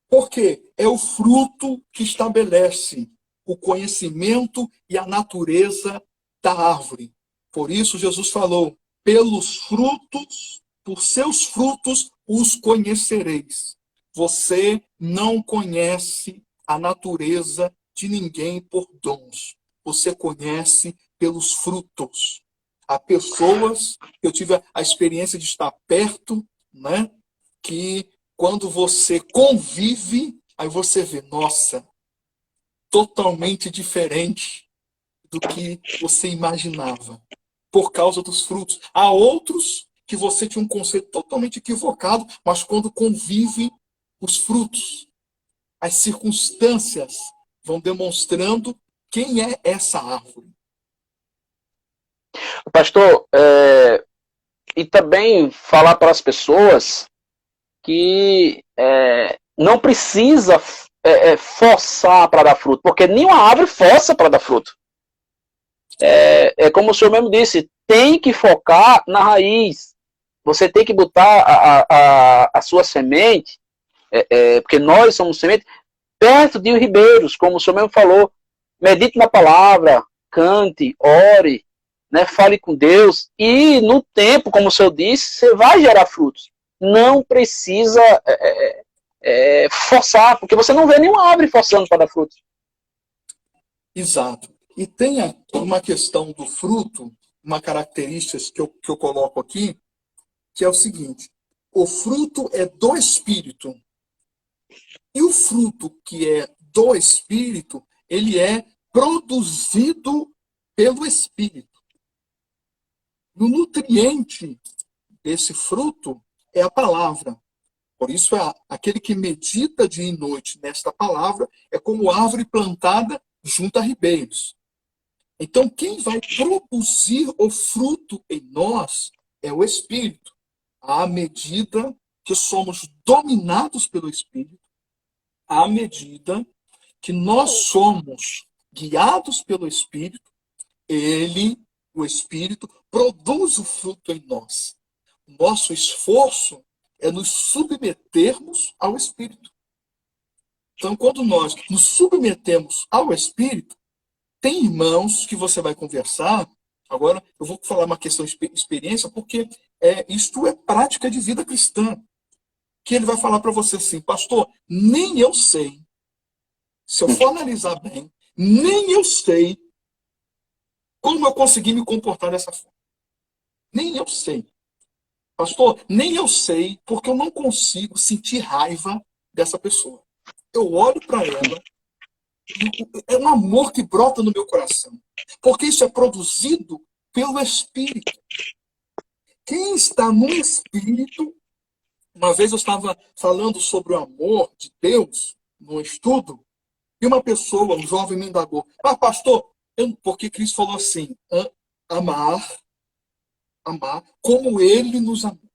S2: Porque é o fruto que estabelece o conhecimento e a natureza da árvore. Por isso Jesus falou, por seus frutos os conhecereis. Você não conhece a natureza de ninguém por dons. Você conhece pelos frutos. Há pessoas, eu tive a experiência de estar perto, né, que quando você convive, aí você vê, nossa, totalmente diferente do que você imaginava, por causa dos frutos. Há outros que você tinha um conceito totalmente equivocado, mas quando convive, os frutos, as circunstâncias vão demonstrando quem é essa árvore.
S1: Pastor, e também falar para as pessoas que não precisa forçar para dar fruto, porque nenhuma árvore força para dar fruto. É como o senhor mesmo disse, tem que focar na raiz. Você tem que botar a sua semente, porque nós somos semente, perto de ribeiros, como o senhor mesmo falou. Medite na palavra, cante, ore, né, fale com Deus, e no tempo, como o senhor disse, você vai gerar frutos. Não precisa forçar, porque você não vê nenhuma árvore forçando para dar frutos.
S2: Exato. E tem aqui uma questão do fruto, uma característica que eu coloco aqui, que é o seguinte: o fruto é do Espírito. E o fruto que é do Espírito, ele é produzido pelo Espírito. O nutriente desse fruto é a palavra. Por isso, aquele que medita dia e noite nesta palavra é como árvore plantada junto a ribeiros. Então, quem vai produzir o fruto em nós é o Espírito. À medida que somos dominados pelo Espírito, à medida que nós somos guiados pelo Espírito, o Espírito, produz o fruto em nós. O nosso esforço é nos submetermos ao Espírito. Então, quando nós nos submetemos ao Espírito, tem irmãos que você vai conversar. Agora, eu vou falar uma questão de experiência, porque isto é prática de vida cristã. Que ele vai falar para você assim, pastor, nem eu sei, se eu for analisar bem, nem eu sei como eu consegui me comportar dessa forma. Nem eu sei. Pastor, nem eu sei, porque eu não consigo sentir raiva dessa pessoa. Eu olho para ela, É um amor que brota no meu coração. Porque isso é produzido pelo Espírito. Quem está no Espírito... Uma vez eu estava falando sobre o amor de Deus no estudo, e uma pessoa, um jovem, me indagou: ah, pastor, porque Cristo falou assim, amar como ele nos amou.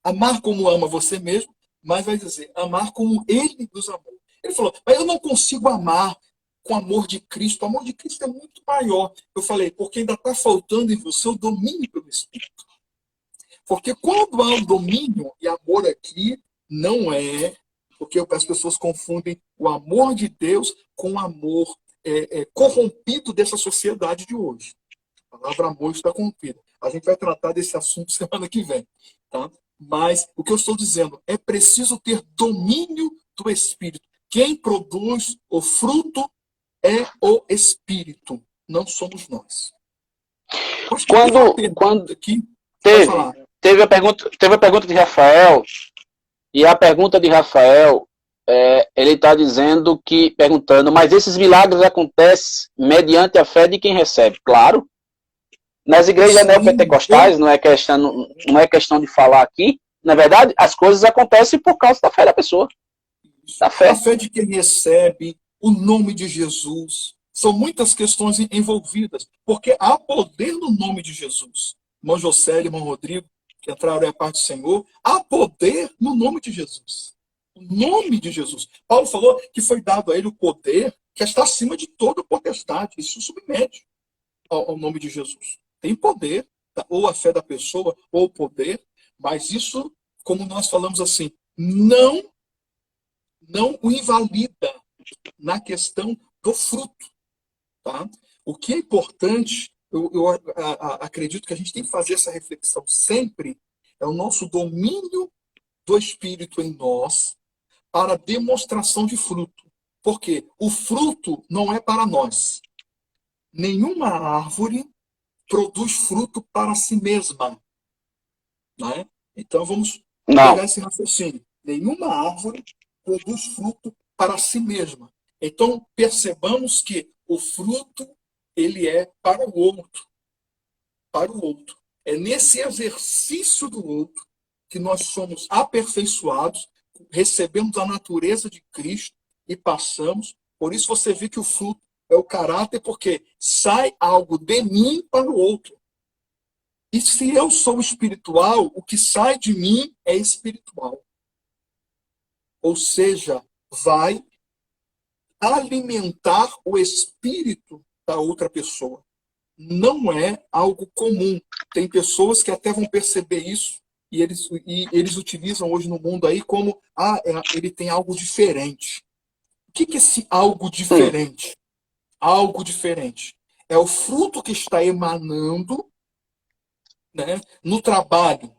S2: Amar como ama você mesmo, mas vai dizer, amar como ele nos amou. Ele falou, mas eu não consigo amar com o amor de Cristo. O amor de Cristo é muito maior. Eu falei, porque ainda está faltando em você o domínio pelo Espírito. Porque quando há um domínio, e amor aqui não é, porque as pessoas confundem o amor de Deus com o amor corrompido dessa sociedade de hoje. A palavra amor está corrompida. A gente vai tratar desse assunto semana que vem. Tá? Mas o que eu estou dizendo, é preciso ter domínio do Espírito. Quem produz o fruto é o Espírito, não somos nós.
S1: Quando
S2: aqui,
S1: teve a pergunta de Rafael, e a pergunta de Rafael, ele está dizendo que, perguntando, mas esses milagres acontecem mediante a fé de quem recebe? Claro. Nas igrejas neopentecostais, não é questão de falar aqui, na verdade, as coisas acontecem por causa da fé da pessoa. Da fé.
S2: A fé de quem recebe, o nome de Jesus. São muitas questões envolvidas, porque há poder no nome de Jesus. Irmão José e irmão Rodrigo, que entraram a parte do Senhor, há poder no nome de Jesus. O nome de Jesus. Paulo falou que foi dado a ele o poder que está acima de toda potestade. Isso submete ao nome de Jesus. Tem poder, ou a fé da pessoa, ou o poder, mas isso, como nós falamos assim, não o invalida na questão do fruto. Tá? O que é importante, eu acredito que a gente tem que fazer essa reflexão sempre, é o nosso domínio do Espírito em nós para demonstração de fruto. Porque o fruto não é para nós. Nenhuma árvore produz fruto para si mesma. Né? Então vamos pegar esse raciocínio. Nenhuma árvore produz fruto para si mesma. Então percebamos que o fruto ele é para o outro. Para o outro. É nesse exercício do outro que nós somos aperfeiçoados, recebemos a natureza de Cristo e passamos. Por isso você vê que o fruto é o caráter, porque sai algo de mim para o outro. E se eu sou espiritual, o que sai de mim é espiritual. Ou seja, vai alimentar o espírito da outra pessoa. Não é algo comum. Tem pessoas que até vão perceber isso e eles utilizam hoje no mundo aí como ele tem algo diferente. O que é esse algo diferente? Algo diferente. É o fruto que está emanando, né, no trabalho.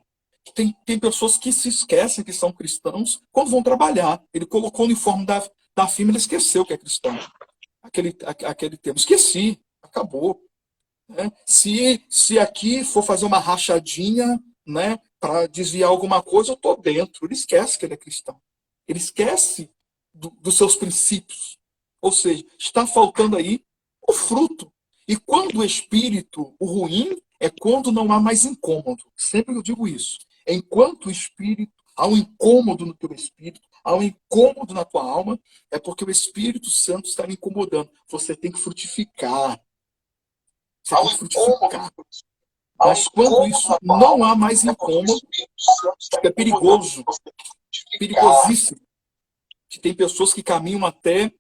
S2: Tem pessoas que se esquecem que são cristãos quando vão trabalhar. Ele colocou o uniforme da firma, ele esqueceu que é cristão. Aquele termo. Esqueci. Acabou. Né? Se aqui for fazer uma rachadinha, né, para desviar alguma coisa, eu estou dentro. Ele esquece que ele é cristão. Ele esquece dos seus princípios. Ou seja, está faltando aí o fruto. E quando o espírito, o ruim, é quando não há mais incômodo. Sempre eu digo isso. Enquanto o espírito, há um incômodo no teu espírito, há um incômodo na tua alma, é porque o Espírito Santo está me incomodando. Você tem que frutificar. Você tem que frutificar. Mas quando isso não há mais incômodo, é perigoso. Perigosíssimo. Que tem pessoas que caminham até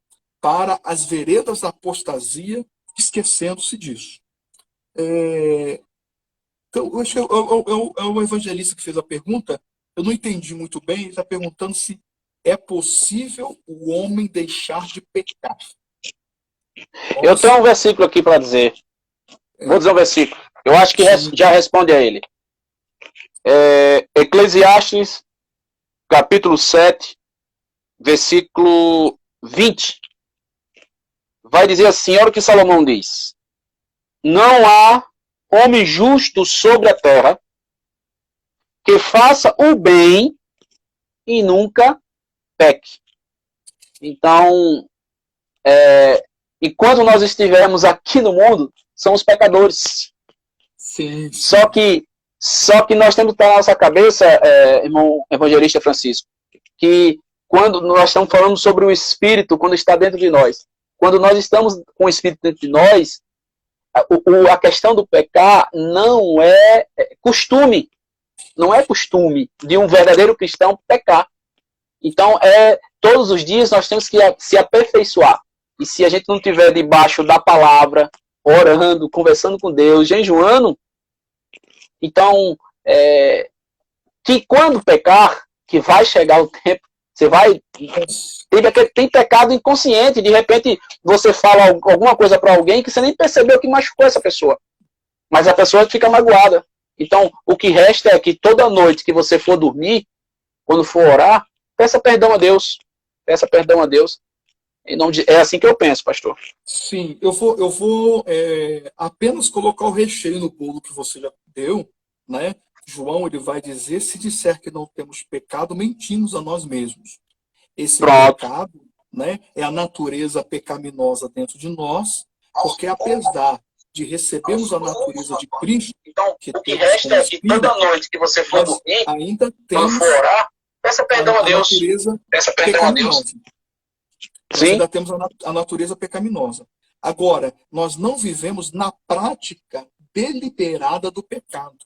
S2: para as veredas da apostasia, esquecendo-se disso. Então, eu acho que é o evangelista que fez a pergunta. Eu não entendi muito bem. Ele está perguntando se é possível o homem deixar de pecar.
S1: Eu tenho um versículo aqui para dizer. Vou dizer um versículo. Eu acho que já responde a ele. Eclesiastes, capítulo 7, versículo 20. Vai dizer assim, olha o que Salomão diz. Não há homem justo sobre a terra que faça o bem e nunca peque. Então, enquanto nós estivermos aqui no mundo, somos pecadores.
S2: Sim, sim.
S1: Só que nós temos que ter na nossa cabeça, irmão evangelista Francisco, que quando nós estamos falando sobre o Espírito, quando está dentro de nós, quando nós estamos com o Espírito dentro de nós, a questão do pecar não é costume, não é costume de um verdadeiro cristão pecar. Então, todos os dias nós temos que se aperfeiçoar. E se a gente não estiver debaixo da palavra, orando, conversando com Deus, jejuando, então, que quando pecar, que vai chegar o tempo, você vai... Tem pecado inconsciente, de repente você fala alguma coisa para alguém que você nem percebeu que machucou essa pessoa. Mas a pessoa fica magoada. Então, o que resta é que toda noite que você for dormir, quando for orar, peça perdão a Deus. Peça perdão a Deus. É assim que eu penso, pastor.
S2: Sim, eu vou apenas colocar o recheio no bolo que você já deu, né? João, ele vai dizer, se disser que não temos pecado, mentimos a nós mesmos. Esse pecado, né, é a natureza pecaminosa dentro de nós, porque apesar de recebermos a natureza de Cristo,
S1: então, o que resta é que toda noite que você for dormir,
S2: ainda temos
S1: for orar, peça perdão a Deus.
S2: Peça perdão a Deus. Nós ainda temos a natureza pecaminosa. Agora, nós não vivemos na prática deliberada do pecado.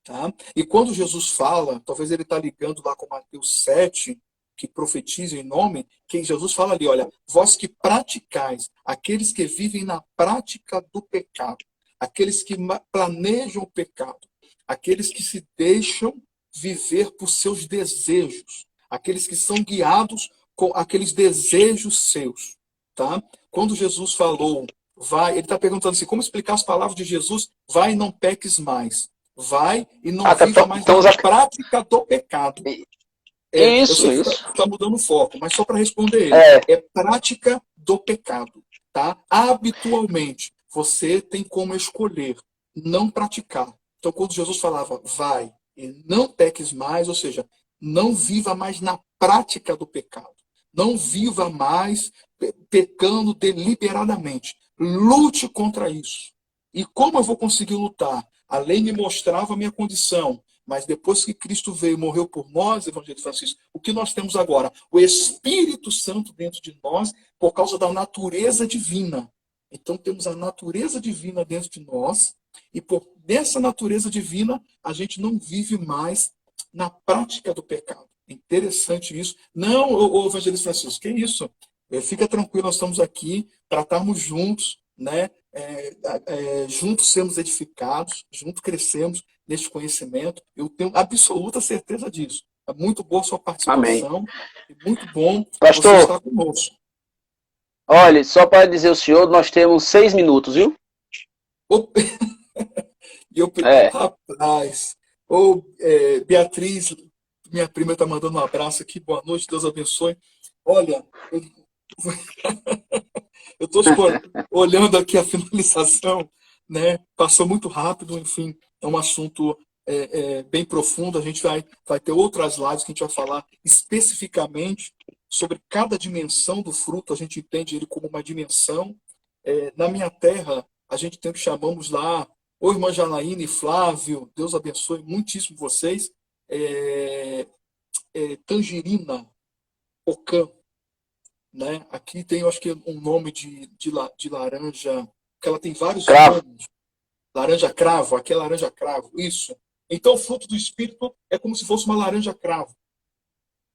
S2: Tá? E quando Jesus fala, talvez ele está ligando lá com Mateus 7, que profetiza em nome, que Jesus fala ali, olha, vós que praticais, aqueles que vivem na prática do pecado, aqueles que planejam o pecado, aqueles que se deixam viver por seus desejos, aqueles que são guiados com aqueles desejos seus, tá? Quando Jesus falou, vai, ele está perguntando assim, como explicar as palavras de Jesus, vai e não peques mais. Vai e não viva mais na prática do pecado.
S1: Isso.
S2: Está mudando o foco, mas só para responder ele. É prática do pecado. Tá? Habitualmente, você tem como escolher não praticar. Então, quando Jesus falava, vai e não peques mais, ou seja, não viva mais na prática do pecado. Não viva mais pecando deliberadamente. Lute contra isso. E como eu vou conseguir lutar? A lei me mostrava a minha condição, mas depois que Cristo veio e morreu por nós, evangelista Francisco, o que nós temos agora? O Espírito Santo dentro de nós, por causa da natureza divina. Então temos a natureza divina dentro de nós, e por dessa natureza divina, a gente não vive mais na prática do pecado. Interessante isso. Não, o evangelista Francisco, que isso? Fica tranquilo, nós estamos aqui para estarmos juntos, né? Juntos sermos edificados, juntos crescemos neste conhecimento. Eu tenho absoluta certeza disso. É muito boa a sua participação.
S1: Amém.
S2: Muito bom
S1: Pastor,
S2: você estar conosco.
S1: Olha, só para dizer ao senhor, nós temos 6 minutos, viu?
S2: Rapaz, Beatriz, minha prima, está mandando um abraço aqui. Boa noite, Deus abençoe. Olha, eu estou olhando aqui a finalização, né? Passou muito rápido, enfim, é um assunto bem profundo. A gente vai ter outras lives que a gente vai falar especificamente sobre cada dimensão do fruto. A gente entende ele como uma dimensão. Na minha terra, a gente tem o que chamamos lá, ô irmã Janaína e Flávio, Deus abençoe muitíssimo vocês, tangerina, ocã. Né? Aqui tem, eu acho que um nome de laranja, que ela tem vários nomes. Laranja cravo, aqui é laranja cravo, isso. Então o fruto do Espírito é como se fosse uma laranja cravo.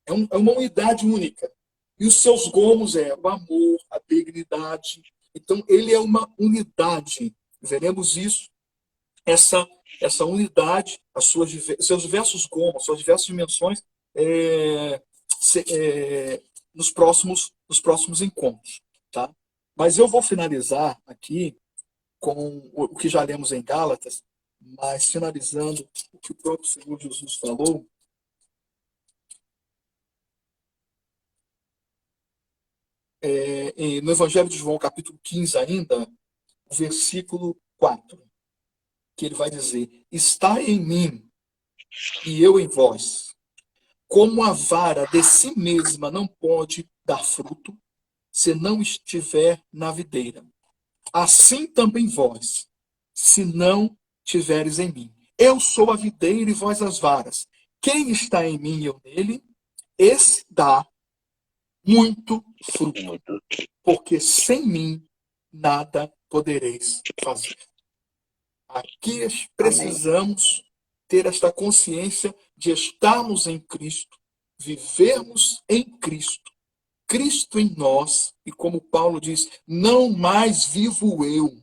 S2: É uma unidade única. E os seus gomos o amor, a benignidade. Então ele é uma unidade. Veremos isso, essa unidade, seus diversos gomos, suas diversas dimensões, nos próximos encontros, tá? Mas eu vou finalizar aqui com o que já lemos em Gálatas, mas finalizando o que o próprio Senhor Jesus falou. No Evangelho de João, capítulo 15 ainda, versículo 4, que ele vai dizer, está em mim e eu em vós. Como a vara de si mesma não pode dar fruto se não estiver na videira. Assim também vós, se não tiveres em mim. Eu sou a videira e vós as varas. Quem está em mim e eu nele, esse dá muito fruto, porque sem mim nada podereis fazer. Aqui precisamos ter esta consciência de estarmos em Cristo, vivermos em Cristo, Cristo em nós, e como Paulo diz, não mais vivo eu,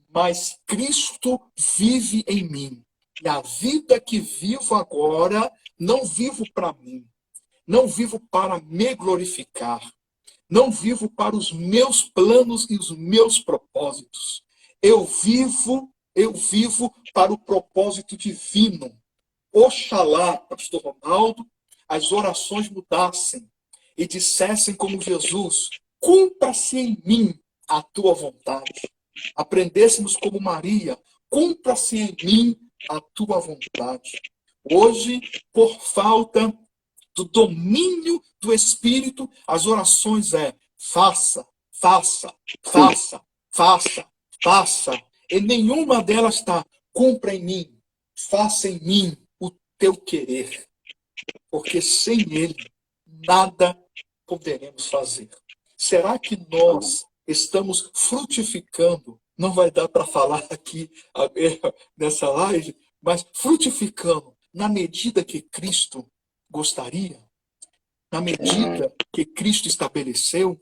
S2: mas Cristo vive em mim. E a vida que vivo agora, não vivo para mim, não vivo para me glorificar, não vivo para os meus planos e os meus propósitos. Eu vivo para o propósito divino. Oxalá, pastor Ronaldo, as orações mudassem e dissessem como Jesus: cumpra-se em mim a tua vontade. Aprendêssemos como Maria: cumpra-se em mim a tua vontade. Hoje, por falta do domínio do Espírito, as orações faça, faça, faça, faça, faça. E nenhuma delas está: cumpra em mim, faça em mim o teu querer. Porque sem ele, nada poderemos fazer. Será que nós estamos frutificando? Não vai dar para falar aqui nessa live, mas frutificando na medida que Cristo gostaria, na medida que Cristo estabeleceu,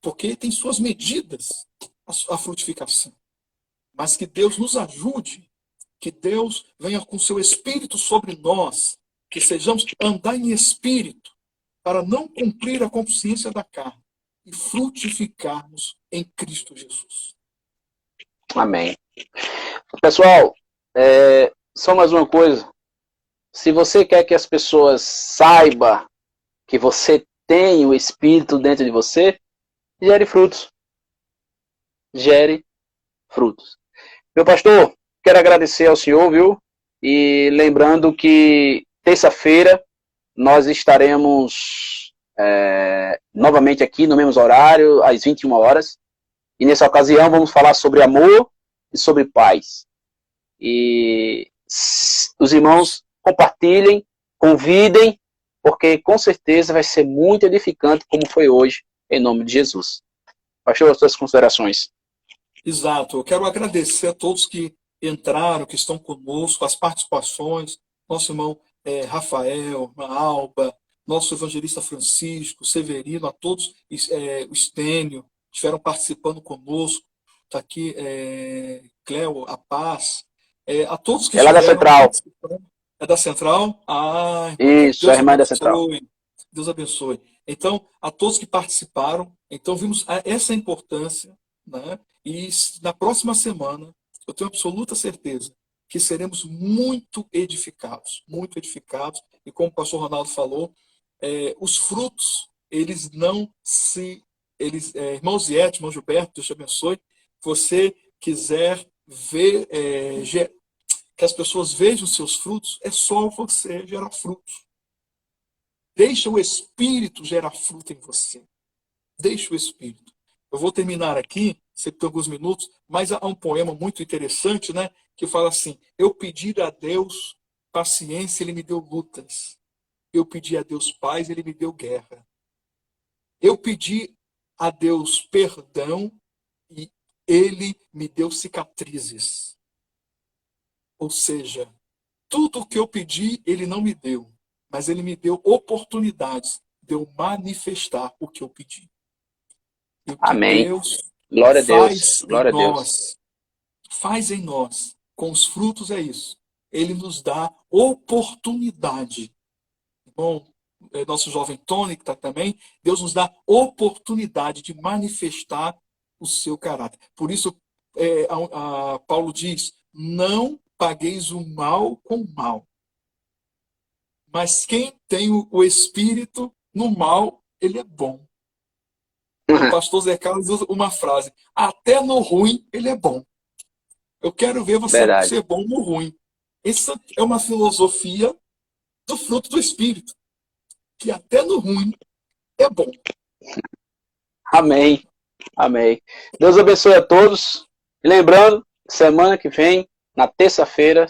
S2: porque tem suas medidas a frutificação. Mas que Deus nos ajude, que Deus venha com seu Espírito sobre nós, que sejamos andar em Espírito, para não cumprir a consciência da carne e frutificarmos em Cristo Jesus.
S1: Amém. Pessoal, só mais uma coisa. Se você quer que as pessoas saibam que você tem o Espírito dentro de você, gere frutos. Gere frutos. Meu pastor, quero agradecer ao senhor, viu? E lembrando que terça-feira nós estaremos novamente aqui no mesmo horário, às 21 horas. E nessa ocasião vamos falar sobre amor e sobre paz. E os irmãos compartilhem, convidem, porque com certeza vai ser muito edificante, como foi hoje, em nome de Jesus. Pastor, as suas considerações.
S2: Exato. Eu quero agradecer a todos que entraram, que estão conosco, as participações, nosso irmão Rafael, Alba, nosso evangelista Francisco, Severino, a todos, o Estênio, estiveram participando conosco. Está aqui Cléo, a Paz, a todos que
S1: estiveram da Central.
S2: É da Central?
S1: Isso, Deus a irmã da Central.
S2: Deus abençoe. Então, a todos que participaram, então vimos essa importância, né? E na próxima semana, eu tenho absoluta certeza que seremos muito edificados, e como o pastor Ronaldo falou, os frutos, eles não se... irmão Ziete, irmão Gilberto, Deus te abençoe, você quiser ver, que as pessoas vejam os seus frutos, é só você gerar frutos. Deixa o Espírito gerar fruto em você. Deixa o Espírito. Eu vou terminar aqui, sei que tem alguns minutos, mas há um poema muito interessante, né? Que fala assim: eu pedi a Deus paciência, Ele me deu lutas. Eu pedi a Deus paz, Ele me deu guerra. Eu pedi a Deus perdão e Ele me deu cicatrizes. Ou seja, tudo o que eu pedi, Ele não me deu, mas Ele me deu oportunidades de eu manifestar o que eu pedi. E o que
S1: Amém.
S2: Deus
S1: Glória a Deus. Glória a Deus.
S2: Faz em nós, com os frutos é isso. Ele nos dá oportunidade. Bom, nosso jovem Tony, que está também, Deus nos dá oportunidade de manifestar o seu caráter. Por isso, Paulo diz: não pagueis o mal com o mal. Mas quem tem o Espírito no mal, ele é bom. O pastor Zé Carlos usa uma frase: até no ruim, ele é bom. Eu quero ver você ser bom no ruim. Essa é uma filosofia do fruto do Espírito. Que até no ruim, é bom.
S1: Amém. Amém. Deus abençoe a todos. E lembrando, semana que vem, na terça-feira,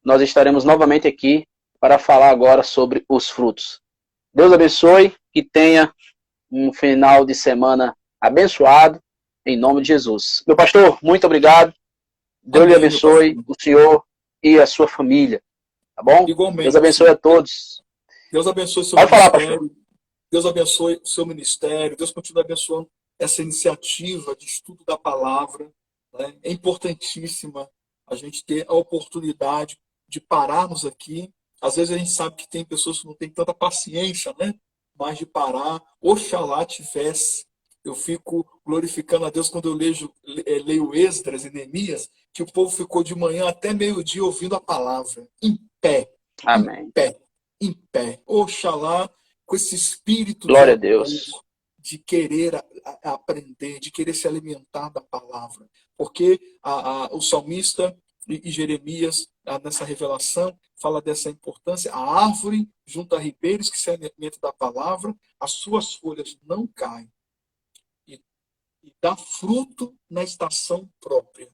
S1: nós estaremos novamente aqui para falar agora sobre os frutos. Deus abençoe, que tenha um final de semana abençoado, em nome de Jesus. Meu pastor, muito obrigado. Deus lhe
S2: Amém, meu
S1: abençoe,
S2: pastor.
S1: o senhor e a sua família. Tá bom? Deus abençoe
S2: Igualmente.
S1: a todos.
S2: Deus abençoe o seu
S1: Pode falar, pastor.
S2: ministério. Deus abençoe o seu ministério. Deus continue abençoando essa iniciativa de estudo da palavra. Né? É importantíssima a gente ter a oportunidade de pararmos aqui. Às vezes a gente sabe que tem pessoas que não têm tanta paciência, né? Mas de parar. Oxalá tivesse. Eu fico glorificando a Deus quando eu leio Esdras e Neemias, que o povo ficou de manhã até meio-dia ouvindo a palavra, em pé, em
S1: Amém.
S2: pé, em pé. Oxalá, com esse espírito de
S1: Glória a
S2: amor,
S1: Deus.
S2: de querer aprender, de querer se alimentar da palavra. Porque o salmista e Jeremias, nessa revelação, fala dessa importância. A árvore junto a ribeiros que se alimenta da palavra, as suas folhas não caem e dá fruto na estação própria.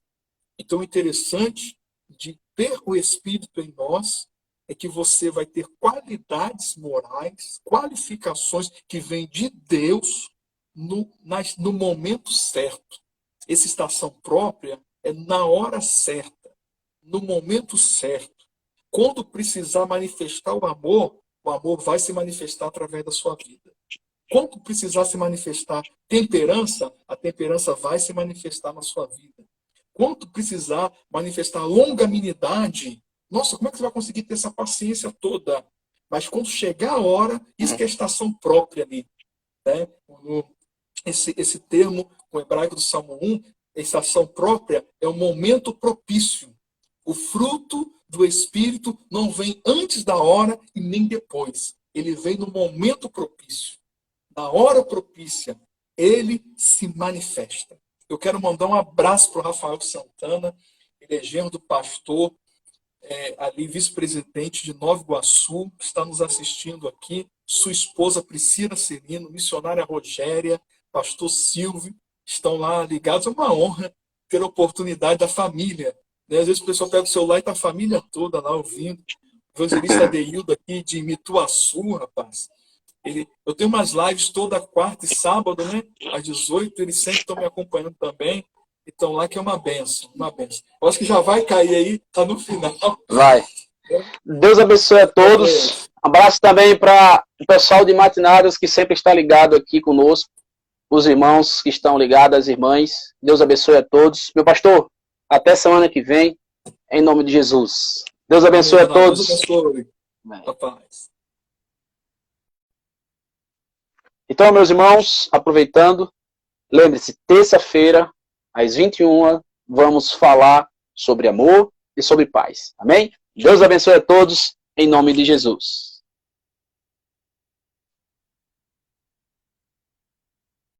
S2: Então, o interessante de ter o Espírito em nós é que você vai ter qualidades morais, qualificações que vêm de Deus no momento certo. Essa estação própria é na hora certa, no momento certo. Quando precisar manifestar o amor vai se manifestar através da sua vida. Quando precisar se manifestar temperança, a temperança vai se manifestar na sua vida. Quando precisar manifestar longanimidade, nossa, como é que você vai conseguir ter essa paciência toda? Mas quando chegar a hora, isso que é a estação própria ali. Né? Esse termo, o hebraico do Salmo 1, a estação própria é o momento propício. O fruto do Espírito não vem antes da hora e nem depois. Ele vem no momento propício. Na hora propícia, ele se manifesta. Eu quero mandar um abraço para o Rafael Santana, ele é genro do pastor, ali vice-presidente de Nova Iguaçu, que está nos assistindo aqui, sua esposa Priscila Serino, missionária Rogéria, pastor Silvio, estão lá ligados. É uma honra ter a oportunidade da família. Né? Às vezes o pessoal pega o celular e está a família toda lá ouvindo. O evangelista Adeildo aqui de Mituaçu, rapaz. Eu tenho umas lives toda quarta e sábado, né? Às 18, eles sempre estão me acompanhando também. Então lá que é uma benção, uma benção. Eu acho que já vai cair aí, tá no final.
S1: Vai. Deus abençoe a todos. Abraço também para o pessoal de Matinadas que sempre está ligado aqui conosco. Os irmãos que estão ligados, as irmãs. Deus abençoe a todos. Meu pastor, até semana que vem, em nome de Jesus. Deus abençoe a todos.
S2: Deus abençoe. Rapaz.
S1: Então, meus irmãos, aproveitando, lembre-se, terça-feira, às 21h, vamos falar sobre amor e sobre paz. Amém? Deus abençoe a todos, em nome de Jesus.